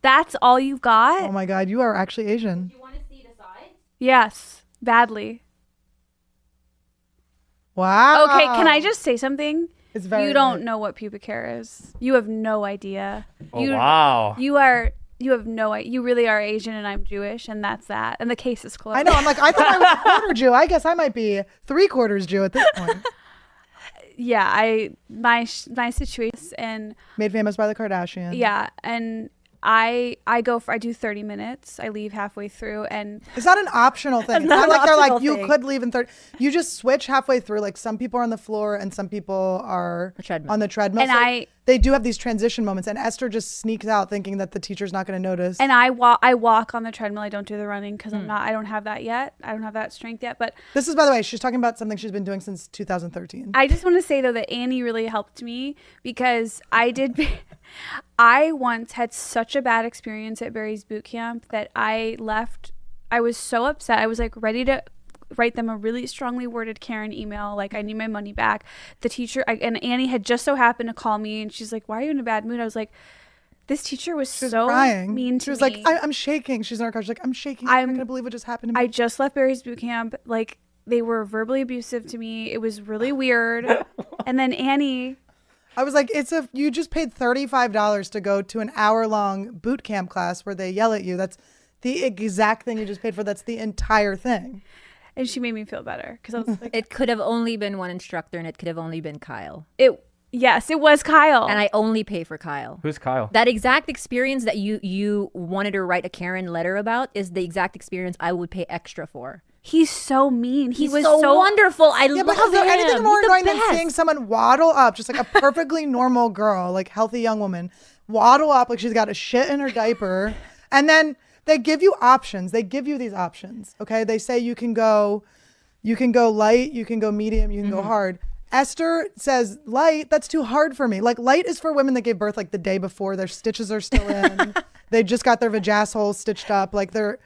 That's all you've got? Oh my God, you are actually Asian. Do you want to see the sides? Yes, badly. Wow. Okay, can I just say something? It's very You don't light. know what pubic hair is. You have no idea. Oh, wow. You have no idea. You really are Asian and I'm Jewish, and that's that. And the case is closed. I know. I'm like, I thought I was a quarter Jew. I guess I might be 3/4 Jew at this point. Yeah, my situation and Made famous by the Kardashians. yeah, and I do 30 minutes. I leave halfway through, and It's not an optional thing. It's not not an like they're like, optional you thing. could leave in 30. You just switch halfway through. Like some people are on the floor and some people are treadmill. on the treadmill. And So they do have these transition moments. And Esther just sneaks out thinking that the teacher's not going to notice. and I walk on the treadmill. I don't do the running because I don't have that yet. I don't have that strength yet. But This is, by the way, she's talking about something she's been doing since 2013. I just want to say though that Annie really helped me because I once had such a bad experience at Barry's boot camp that I left. I was so upset. I was like ready to write them a really strongly worded Karen email, like I need my money back. The teacher and Annie had just so happened to call me, and she's like, "Why are you in a bad mood?" I was like, "This teacher was She was so crying. mean to She was me." like, I'm shaking. She's in her car. She's like, I'm shaking. I'm not going to believe what just happened to me. I just left Barry's boot camp. Like they were verbally abusive to me. It was really weird. And then Annie. I was like, you just paid $35 to go to an hour-long boot camp class where they yell at you. That's the exact thing you just paid for. That's the entire thing. And she made me feel better because I was like, It could have only been one instructor, and it could have only been Kyle. Yes, it was Kyle. And I only pay for Kyle. Who's Kyle? That exact experience that you wanted to write a Karen letter about is the exact experience I would pay extra for. He's so mean. He was so wonderful. I Yeah, but love is there him. anything more He's the annoying than best. seeing someone waddle up, just like a perfectly normal girl, like healthy young woman, waddle up like she's got a shit in her diaper, and then they give you options. They give you these options. Okay, they say you can go light, you can go medium, you can go hard. Esther says light. That's too hard for me. Like light is for women that gave birth like the day before. Their stitches are still in. They just got their vajassholes stitched up. Like their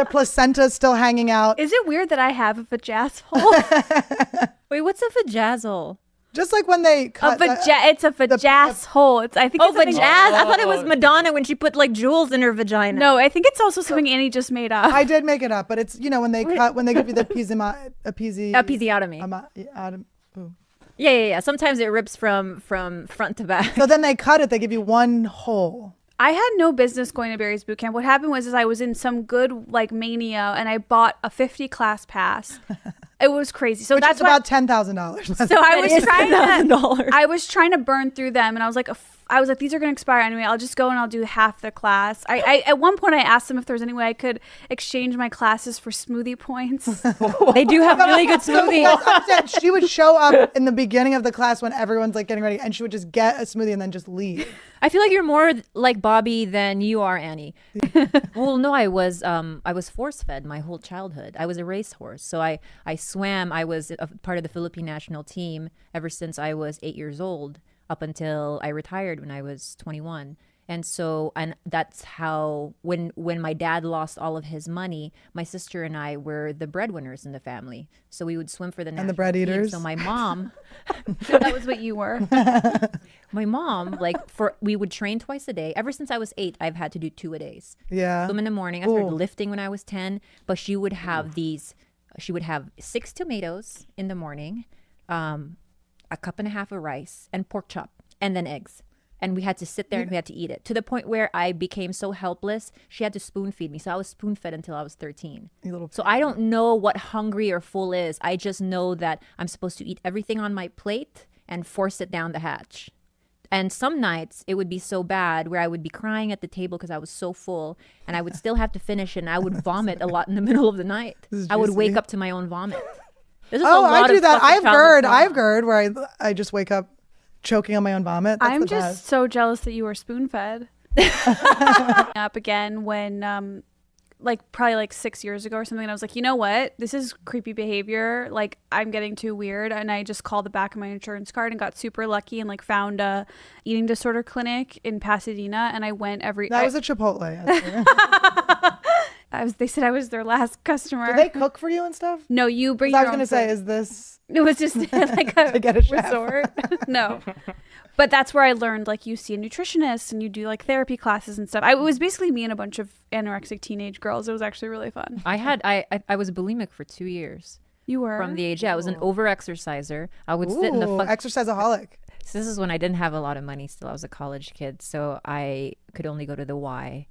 placenta's still hanging out. Is it weird that I have a vajazzle? Wait, what's a vajazzle? Just like when they cut. It's a vajazzle. I think. Oh, it's something- vajazz. I thought it was Madonna when she put like jewels in her vagina. No, I think it's also something Annie just made up. I did make it up, but it's when they give you the episiotomy. ooh. Yeah. Sometimes it rips from front to back. So then they cut it. They give you one hole. I had no business going to Barry's boot camp. What happened was I was in some good like mania, and I bought a 50 class pass. It was crazy. So Which that's is about $10,000. So I was trying $10,000. I was trying to burn through them, and I was like, these are going to expire anyway. I'll just go and I'll do half the class. I at one point I asked them if there was any way I could exchange my classes for smoothie points. They do have really good smoothies. She would show up in the beginning of the class when everyone's like getting ready, and she would just get a smoothie and then just leave. I feel like you're more like Bobby than you are Annie. Well, no, I was force fed my whole childhood. I was a racehorse, so I swam. I was a part of the Philippine national team ever since I was 8 years old, up until I retired when I was 21. And that's how when my dad lost all of his money, my sister and I were the breadwinners in the family. So we would swim for the national the bread team. eaters. So my mom, That was what you were. my mom, we would train twice a day. Ever since I was 8, I've had to do 2 a days. Yeah. Swim in the morning. I started Ooh. lifting when I was 10, but she would have 6 tomatoes in the morning, a cup and a half of rice and pork chop, and then eggs. And we had to sit there and we had to eat it, to the point where I became so helpless. She had to spoon feed me. So I was spoon fed until I was 13. So I don't know what hungry or full is. I just know that I'm supposed to eat everything on my plate and force it down the hatch. And some nights it would be so bad where I would be crying at the table because I was so full, and I would still have to finish it, and I would vomit a lot in the middle of the night. I would wake up to my own vomit. I do that. I've GERD where I just wake up choking on my own vomit. That's I'm the just best. so jealous that you were spoon fed. Up again when probably 6 years ago or something, and I was like, you know what, this is creepy behavior, like I'm getting too weird, and I just called the back of my insurance card and got super lucky and found a eating disorder clinic in Pasadena, and I went That was a Chipotle. They said I was their last customer. Do they cook for you and stuff? No, you bring 'Cause I your was own gonna say, food. is this It was just like a to get a chef? resort. No. But that's where I learned, like, you see a nutritionist and you do like therapy classes and stuff. It was basically me and a bunch of anorexic teenage girls. It was actually really fun. I was bulimic for 2 years. You were? From the age, I was an over-exerciser. I would sit in the Ooh, exerciseaholic. So this is when I didn't have a lot of money still. I was a college kid, so I could only go to the Y.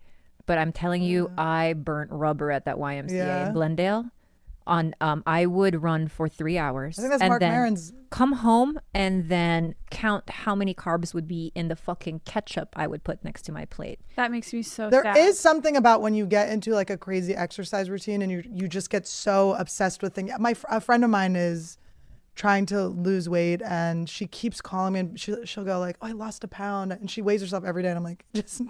But I'm telling you, I burnt rubber at that YMCA in Glendale. I would run for 3 hours. I think that's and Mark then Maron's. come home and then count how many carbs would be in the fucking ketchup I would put next to my plate. That makes me so There sad. is something about when you get into like a crazy exercise routine and you just get so obsessed with things. A friend of mine is trying to lose weight and she keeps calling me and she'll go like, oh, I lost a pound, and she weighs herself every day, and I'm like, just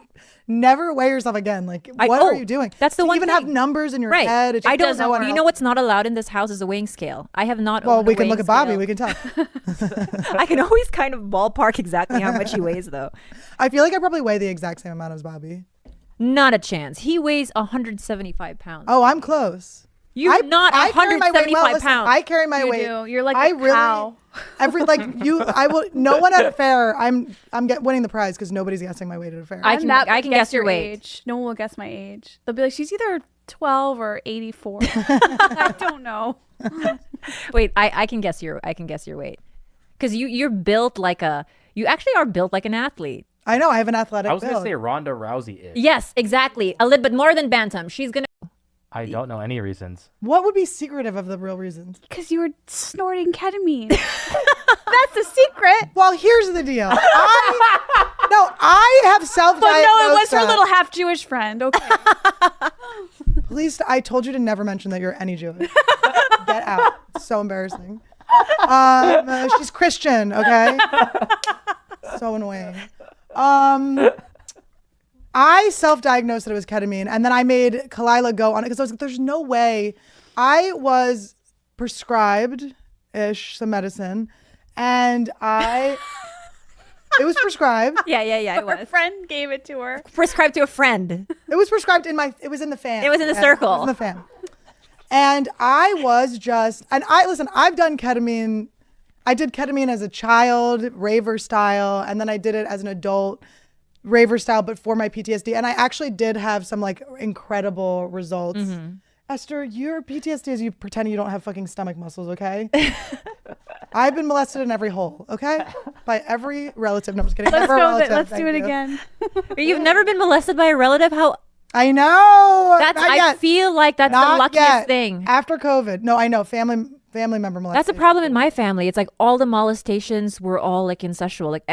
never weigh yourself again. Like, what are you doing? That's the to one even thing. have numbers in your Right. head. It just I don't doesn't know. work. You know what's not allowed in this house is a weighing scale. I have not. Well, owned a we can look weighing at Bobby. scale. We can tell. I can always kind of ballpark exactly how much he weighs, though. I feel like I probably weigh the exact same amount as Bobby. Not a chance. He weighs 175 pounds. Oh, I'm close. You're not I carry my weight 175 well. Listen, pounds. I carry my You weight. do. You're like I a really, cow. I will. No one at a fair. I'm winning the prize because nobody's guessing my weight at a fair. I can guess your weight. age. No one will guess my age. They'll be like, she's either 12 or 84. I don't know. Wait, I can guess your weight. Because you're built like you actually are built like an athlete. I know. I have an athletic I was gonna build. say Ronda Rousey is. Yes, exactly. A little bit more than bantam. She's gonna. I don't know any reasons. What would be secretive of the real reasons? Because you were snorting ketamine. That's a secret. Well, here's the deal. I have self-diagnosed. But no, it was her that- little half Jewish friend. Okay. Please, I told you to never mention that you're any Jewish. Get out. It's so embarrassing. She's Christian, okay? So annoying. I self-diagnosed that it was ketamine, and then I made Kalila go on it because I was like, there's no way. I was prescribed-ish some medicine, and it was prescribed. Yeah. It Her was friend gave it to her. prescribed to a friend. It was prescribed it was in the fan. It was in the Okay? circle. It was in the fan. And I've done ketamine. I did ketamine as a child, raver style, and then I did it as an adult, raver style, but for my PTSD. And I actually did have some like incredible results. Esther, your PTSD is you pretending you don't have fucking stomach muscles, okay? I've been molested in every hole, okay? By every relative. No, I'm just kidding. Let's Never a go. relative, Let's thank do it you. again. You've never been molested by a relative? How? I know. That's. Not I yet. feel like that's the Not luckiest yet. thing. After COVID. No, I know. Family member molestation. That's a problem in my family. It's like all the molestations were all like incestual. Like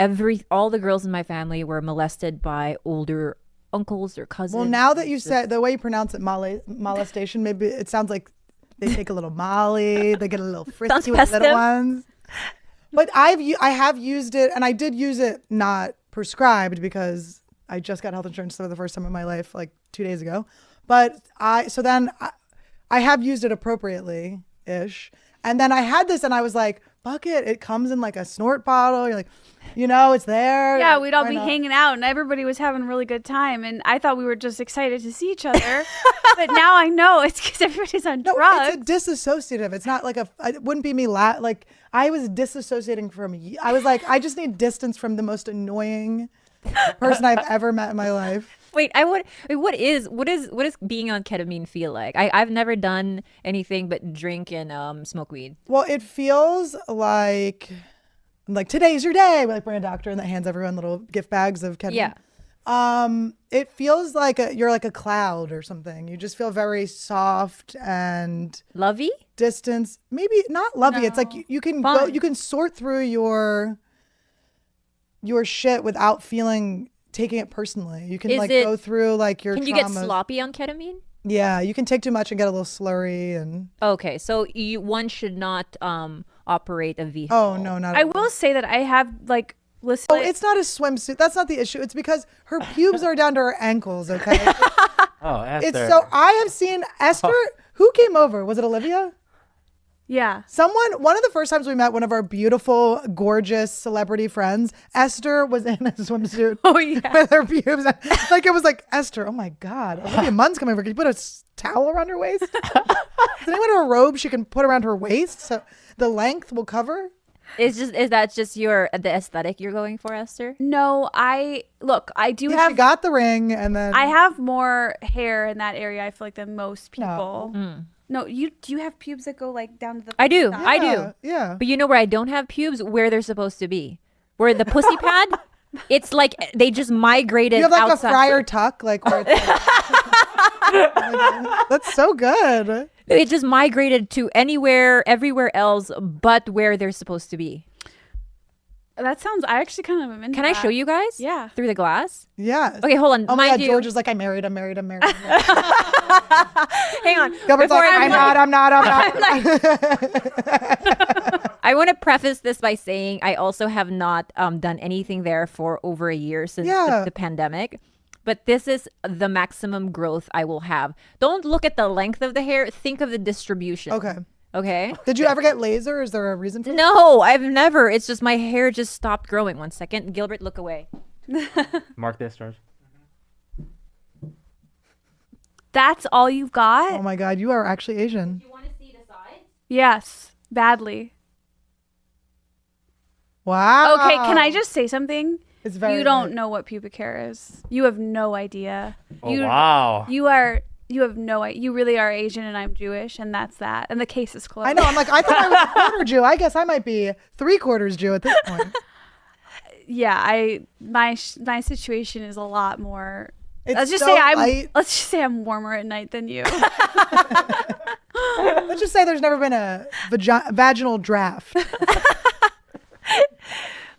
all the girls in my family were molested by older uncles or cousins. Well, now that you said the way you pronounce it, molestation, maybe it sounds like they take a little Molly, they get a little frisky with the little festive. ones. But I have used it, and I did use it not prescribed because I just got health insurance for the first time in my life like 2 days ago. But I have used it appropriately ish. And then I had this and I was like, fuck it. It comes in like a snort bottle. You're like, it's there. Yeah, we'd all Why be not? hanging out and everybody was having a really good time. And I thought we were just excited to see each other. But now I know it's because everybody's on No, drugs. it's a disassociative. It's not like it wouldn't be me like I was disassociating from I was like, I just need distance from the most annoying person I've ever met in my life. Wait, what is being on ketamine feel like? I've never done anything but drink and smoke weed. Well, it feels like today's your day. We like bring a doctor and that hands everyone little gift bags of ketamine. Yeah. It feels like you're like a cloud or something. You just feel very soft and Lovey? distance. Maybe not lovey. It's like you can go, Fun. you can sort through your shit without taking it personally. You can go through like your Can you get traumas. sloppy on ketamine? Yeah, you can take too much and get a little slurry and Okay, so one should not operate a vehicle. oh no, not I at all. will say that I have like listened. Oh, it's not a swimsuit. That's not the issue. It's because her pubes are down to her ankles, okay? Oh, Esther. It's so I have seen Esther who came over? Was it Olivia? Yeah. One of the first times we met one of our beautiful, gorgeous celebrity friends, Esther was in a swimsuit Oh yeah. with her pubes. Like, it was like, Esther, oh my God, Olivia Munn's coming over. Can you put a towel around her waist? Does anyone have a robe she can put around her waist so the length will cover? Is that just the aesthetic you're going for, Esther? No, I do Yeah, have. she got the ring, and then I have more hair in that area. I feel like than most people. Mm. No, do you have pubes that go like down to the? I do. side? I do. Yeah. But you know where I don't have pubes? Where they're supposed to be. Where the pussy pad, it's like they just migrated You have like outside. a friar tuck, like where it's that's so good. It just migrated to everywhere else but where they're supposed to be. That sounds. I actually kind of am into Can I that. show you guys? Yeah. Through the glass? Yeah. Okay, hold on. Oh my Mind God, you, George is like, I'm married. hang on. Gilbert's Before like, I'm not. I want to preface this by saying I also have not done anything there for over a year since Yeah. the pandemic. But this is the maximum growth I will have. Don't look at the length of the hair. Think of the distribution. Okay. Okay? Did you ever get laser? Is there a reason for that? No, I've never. It's just my hair just stopped growing. 1 second. Gilbert, look away. Mark this, George. That's all you've got? Oh my God, you are actually Asian. You want to see the side? Yes, badly. Wow. Okay, can I just say something? It's very You don't light. know what pubic hair is. You have no idea. Oh, you, wow. You have no idea. You really are Asian and I'm Jewish and that's that. And the case is closed. I know. I'm like, I thought I was a quarter Jew. I guess I might be 3/4 Jew at this point. Yeah, my situation is a lot more. It's Let's just so say light. let's just say I'm warmer at night than you. Let's just say there's never been a vaginal draft.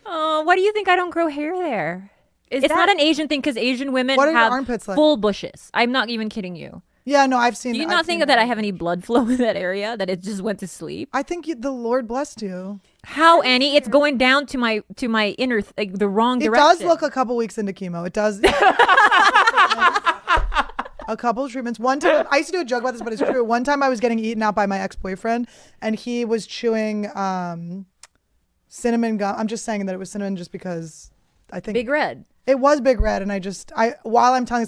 Oh, why do you think I don't grow hair there? Is It's that not an Asian thing because Asian women What are your have armpits like? full bushes. I'm not even kidding you. Yeah, no, I've seen. Do you I've not seen think that I have any blood flow in that area? That it just went to sleep? I think the Lord blessed you. How, Annie? It's going down to my inner like the wrong It direction. does look a couple weeks into chemo. It does. A couple of treatments. One time, I used to do a joke about this, but it's true. One time I was getting eaten out by my ex-boyfriend and he was chewing cinnamon gum. I'm just saying that it was cinnamon just because I think Big Red. it was Big Red. And while I'm telling